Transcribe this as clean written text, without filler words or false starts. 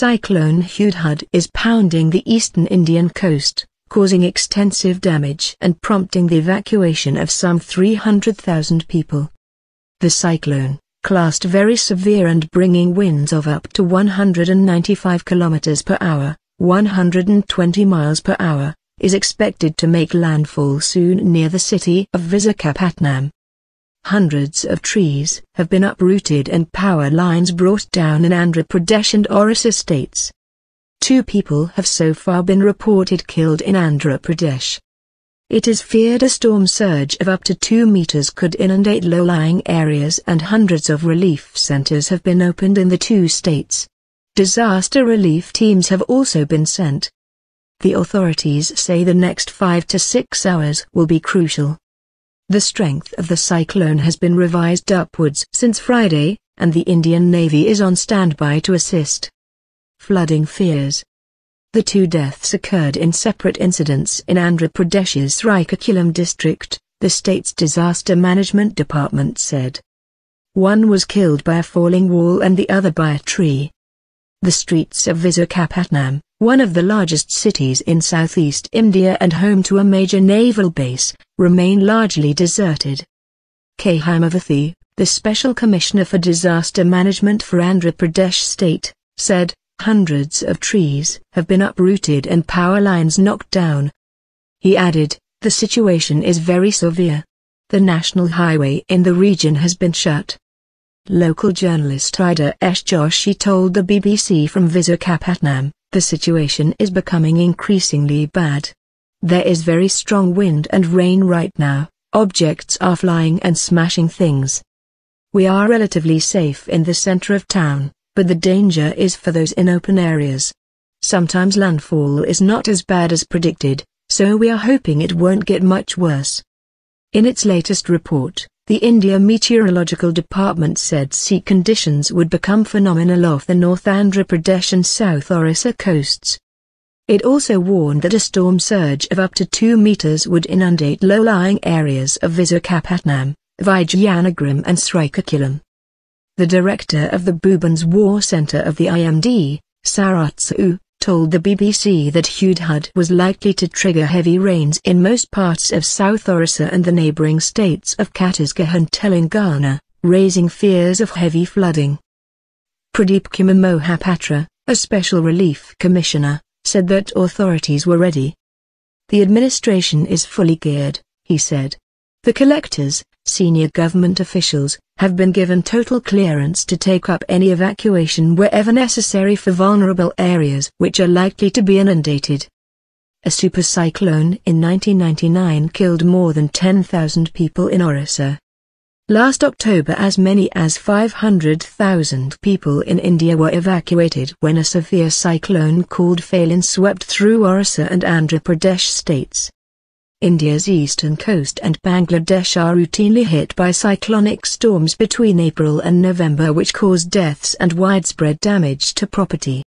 Cyclone Hudhud is pounding the eastern Indian coast, causing extensive damage and prompting the evacuation of some 300,000 people. The cyclone, classed very severe and bringing winds of up to 195 km per hour, 120 miles per hour, is expected to make landfall soon near the city of Visakhapatnam. Hundreds of trees have been uprooted and power lines brought down in Andhra Pradesh and Orissa states. 2 people have so far been reported killed in Andhra Pradesh. It is feared a storm surge of up to 2 meters could inundate low-lying areas, and hundreds of relief centers have been opened in the 2 states. Disaster relief teams have also been sent. The authorities say the next 5 to 6 hours will be crucial. The strength of the cyclone has been revised upwards since Friday, and the Indian Navy is on standby to assist. Flooding fears. The 2 deaths occurred in separate incidents in Andhra Pradesh's Srikakulam district, the state's disaster management department said. One was killed by a falling wall and the other by a tree. The streets of Visakhapatnam, one of the largest cities in southeast India and home to a major naval base, remain largely deserted. K. Hamavathy, the Special Commissioner for Disaster Management for Andhra Pradesh State, said, hundreds of trees have been uprooted and power lines knocked down. He added, the situation is very severe. The national highway in the region has been shut. Local journalist Ida S. Joshi told the BBC from Visakhapatnam, the situation is becoming increasingly bad. There is very strong wind and rain right now, objects are flying and smashing things. We are relatively safe in the center of town, but the danger is for those in open areas. Sometimes landfall is not as bad as predicted, so we are hoping it won't get much worse. In its latest report, the India Meteorological Department said sea conditions would become phenomenal off the North Andhra Pradesh and South Orissa coasts. It also warned that a storm surge of up to 2 meters would inundate low-lying areas of Visakhapatnam, Vizianagaram and Srikakulam. The director of the Bhuban's War Centre of the IMD, Saratsu, told the BBC that Hudhud was likely to trigger heavy rains in most parts of South Orissa and the neighbouring states of Chhattisgarh and Telangana, raising fears of heavy flooding. Pradeep Kumar Mohapatra, a special relief commissioner, said that authorities were ready. The administration is fully geared, he said. The collectors, senior government officials, have been given total clearance to take up any evacuation wherever necessary for vulnerable areas which are likely to be inundated. A supercyclone in 1999 killed more than 10,000 people in Orissa. Last October as many as 500,000 people in India were evacuated when a severe cyclone called Phalin swept through Orissa and Andhra Pradesh states. India's eastern coast and Bangladesh are routinely hit by cyclonic storms between April and November which cause deaths and widespread damage to property.